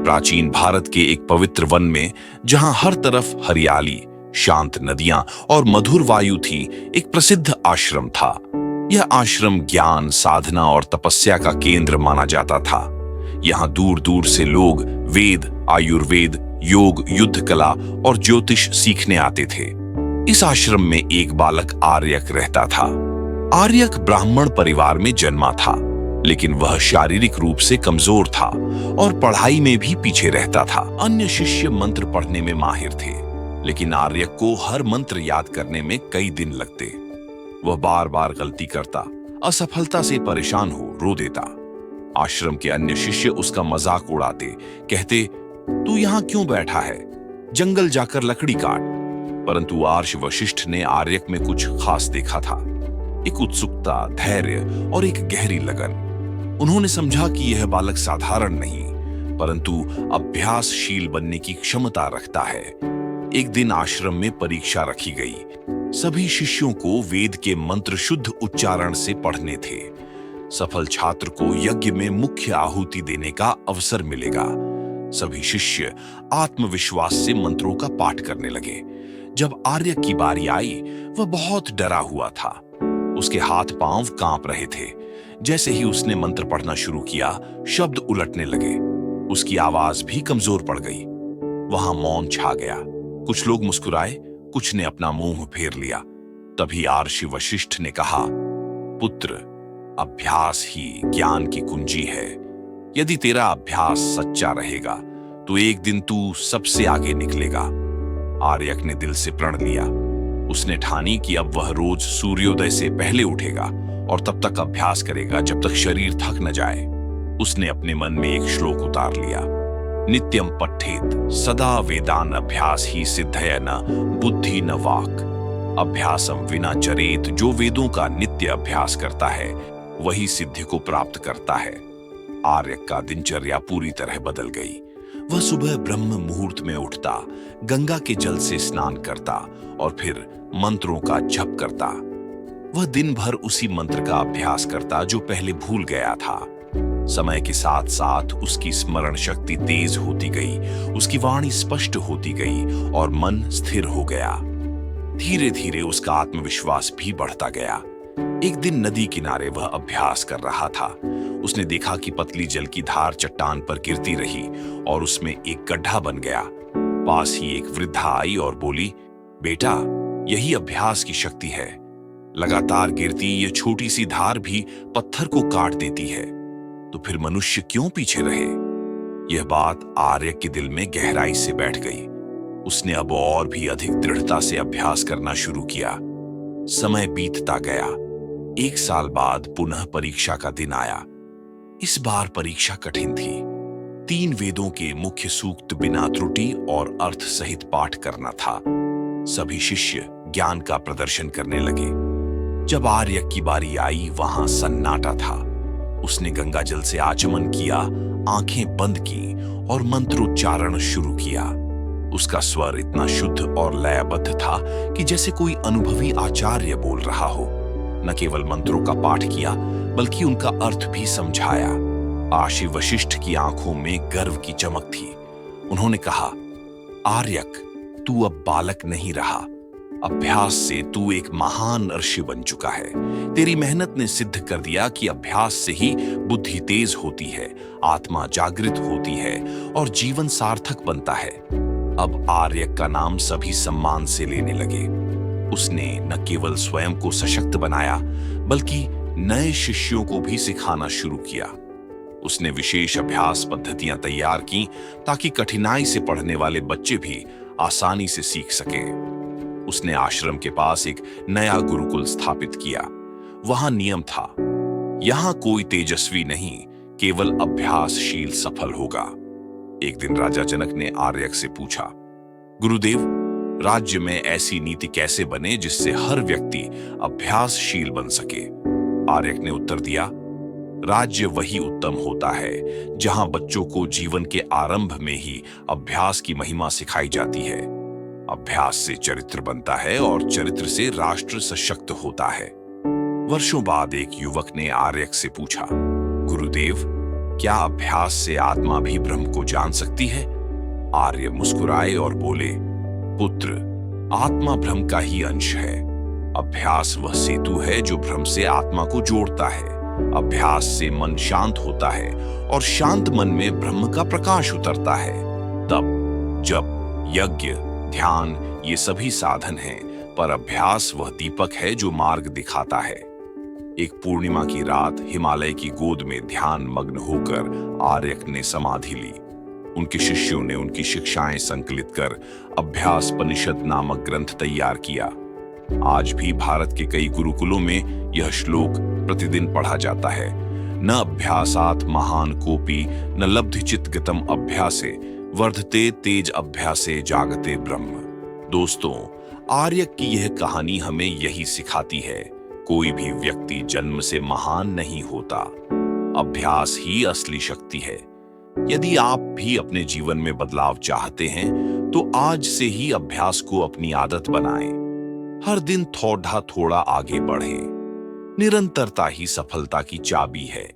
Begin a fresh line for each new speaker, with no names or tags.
प्राचीन भारत के एक पवित्र वन में, जहां हर तरफ हरियाली, शांत नदियां और मधुर वायु थी, एक प्रसिद्ध आश्रम था। यह आश्रम ज्ञान, साधना और तपस्या का केंद्र माना जाता था। यहाँ दूर दूर से लोग वेद, आयुर्वेद, योग, युद्ध कला और ज्योतिष सीखने आते थे। इस आश्रम में एक बालक आर्यक रहता था। आर्यक ब्राह्मण परिवार में जन्मा था, लेकिन वह शारीरिक रूप से कमजोर था और पढ़ाई में भी पीछे रहता था। अन्य शिष्य मंत्र पढ़ने में माहिर थे, लेकिन आर्यक को हर मंत्र याद करने में कई दिन लगते। वह बार बार गलती करता, असफलता से परेशान हो रो देता। आश्रम के अन्य शिष्य उसका मजाक उड़ाते, कहते, तू यहाँ क्यों बैठा है, जंगल जाकर लकड़ी काट। परंतु आर्ष वशिष्ठ ने आर्यक में कुछ खास देखा था, एक उत्सुकता, धैर्य और एक गहरी लगन। उन्होंने समझा कि यह बालक साधारण नहीं, परंतु अभ्यासशील बनने की क्षमता रखता है। एक दिन आश्रम में परीक्षा रखी गई। सभी शिष्यों को वेद के मंत्र शुद्ध उच्चारण से पढ़ने थे। सफल छात्र को यज्ञ में मुख्य आहुति देने का अवसर मिलेगा। सभी शिष्य आत्मविश्वास से मंत्रों का पाठ करने लगे। जब आर्यक की बारी आई, वह बहुत डरा हुआ था। उसके हाथ पांव कांप रहे थे। जैसे ही उसने मंत्र पढ़ना शुरू किया, शब्द उलटने लगे। उसकी आवाज भी कमजोर पड़ गई। वहां मौन छा गया। कुछ लोग मुस्कुराए, कुछ ने अपना मुंह फेर लिया। तभी आर्षि वशिष्ठ ने कहा, पुत्र, अभ्यास ही ज्ञान की कुंजी है। यदि तेरा अभ्यास सच्चा रहेगा तो एक दिन तू सबसे आगे निकलेगा। आर्यक ने दिल से प्रण लिया। उसने ठानी कि अब वह रोज सूर्योदय से पहले उठेगा और तब तक अभ्यास करेगा जब तक शरीर थक न जाए। उसने अपने मन में एक श्लोक उतार लिया, नित्यम पठेत सदा वेदान अभ्यास ही सिद्धय न बुद्धि न वाक। अभ्यासम विना चरेत, जो वेदों का नित्य अभ्यास करता है वही सिद्धि को प्राप्त करता है। आर्यक का दिनचर्या पूरी तरह बदल गई। वह सुबह ब्रह्म मुहूर्त में उठता, गंगा के जल से स्नान करता और फिर मंत्रों का जप करता। वह दिन भर उसी मंत्र का अभ्यास करता जो पहले भूल गया था। समय के साथ साथ उसकी स्मरण शक्ति तेज होती गई, उसकी वाणी स्पष्ट होती गई और मन स्थिर हो गया। धीरे धीरे उसका आत्मविश्वास भी बढ़ता गया। एक दिन नदी किनारे वह अभ्यास कर रहा था। उसने देखा कि पतली जल की धार चट्टान पर गिरती रही और उसमें एक गड्ढा बन गया। पास ही एक वृद्धा आई और बोली, बेटा, यही अभ्यास की शक्ति है। लगातार गिरती ये छोटी सी धार भी पत्थर को काट देती है, तो फिर मनुष्य क्यों पीछे रहे। यह बात आर्यक के दिल में गहराई से बैठ गई। उसने अब और भी अधिक दृढ़ता से अभ्यास करना शुरू किया। समय बीतता गया। 1 साल बाद पुनः परीक्षा का दिन आया। इस बार परीक्षा कठिन थी। 3 वेदों के मुख्य सूक्त बिना त्रुटि और अर्थ सहित पाठ करना था। सभी शिष्य ज्ञान का प्रदर्शन करने लगे। जब आर्यक की बारी आई, वहां सन्नाटा था। उसने गंगा जल से आचमन किया, आंखें बंद की और मंत्रोच्चारण शुरू किया। उसका स्वर इतना शुद्ध और लयबद्ध था कि जैसे कोई अनुभवी आचार्य बोल रहा हो। न केवल मंत्रों का पाठ किया, बल्कि उनका अर्थ भी समझाया। आर्षि वशिष्ठ की आंखों में गर्व की चमक थी। उन्होंने कहा, आर्यक, तू अब बालक नहीं रहा। अभ्यास से तू एक महान ऋषि बन चुका है। तेरी मेहनत ने सिद्ध कर दिया कि अभ्यास से ही बुद्धि तेज होती है, आत्मा जागृत होती है और जीवन सार्थक बनता है। अब आर्यक का नाम सभी सम्मान से लेने लगे। उसने न केवल स्वयं को सशक्त बनाया, बल्कि नए शिष्यों को भी सिखाना शुरू किया। उसने विशेष अभ्यास पद्धतियां तैयार की ताकि कठिनाई से पढ़ने वाले बच्चे भी आसानी से सीख सकें। उसने आश्रम के पास एक नया गुरुकुल स्थापित किया। वहां नियम था, यहां कोई तेजस्वी नहीं, केवल अभ्यासशील सफल होगा। एक दिन राजा जनक ने आर्यक से पूछा, गुरुदेव, राज्य में ऐसी नीति कैसे बने जिससे हर व्यक्ति अभ्यासशील बन सके। आर्यक ने उत्तर दिया, राज्य वही उत्तम होता है जहां बच्चों को जीवन के आरंभ में ही अभ्यास की महिमा सिखाई जाती है। अभ्यास से चरित्र बनता है और चरित्र से राष्ट्र सशक्त होता है। वर्षों बाद एक युवक ने आर्यक से पूछा, गुरुदेव, क्या अभ्यास से आत्मा भी ब्रह्म को जान सकती है? आर्य मुस्कुराए और बोले, पुत्र, आत्मा ब्रह्म का ही अंश है। अभ्यास वह सेतु है जो ब्रह्म से आत्मा को जोड़ता है। अभ्यास से मन शांत होता है और शांत मन में ब्रह्म का प्रकाश उतरता है। तब जब यज्ञ, ध्यान ये सभी साधन हैं, पर अभ्यास वह दीपक है जो मार्ग दिखाता है। एक पूर्णिमा की रात हिमालय की गोद में ध्यान मग्न होकर आर्यक ने समाधि ली। उनके शिष्यों ने उनकी शिक्षाएं संकलित कर अभ्यासोपनिषद नामक ग्रंथ तैयार किया। आज भी भारत के कई गुरुकुलों में यह श्लोक प्रतिदिन पढ़ा जाता है। न अभ्यासात महान कोपि न लब्धचित गतम अभ्यासे वर्धते तेज अभ्यासे जागते ब्रह्म। दोस्तों, आर्यक की यह कहानी हमें यही सिखाती है, कोई भी व्यक्ति जन्म से महान नहीं होता। अभ्यास ही असली शक्ति है। यदि आप भी अपने जीवन में बदलाव चाहते हैं तो आज से ही अभ्यास को अपनी आदत बनाएं। हर दिन थोड़ा थोड़ा आगे बढ़ें। निरंतरता ही सफलता की चाबी है।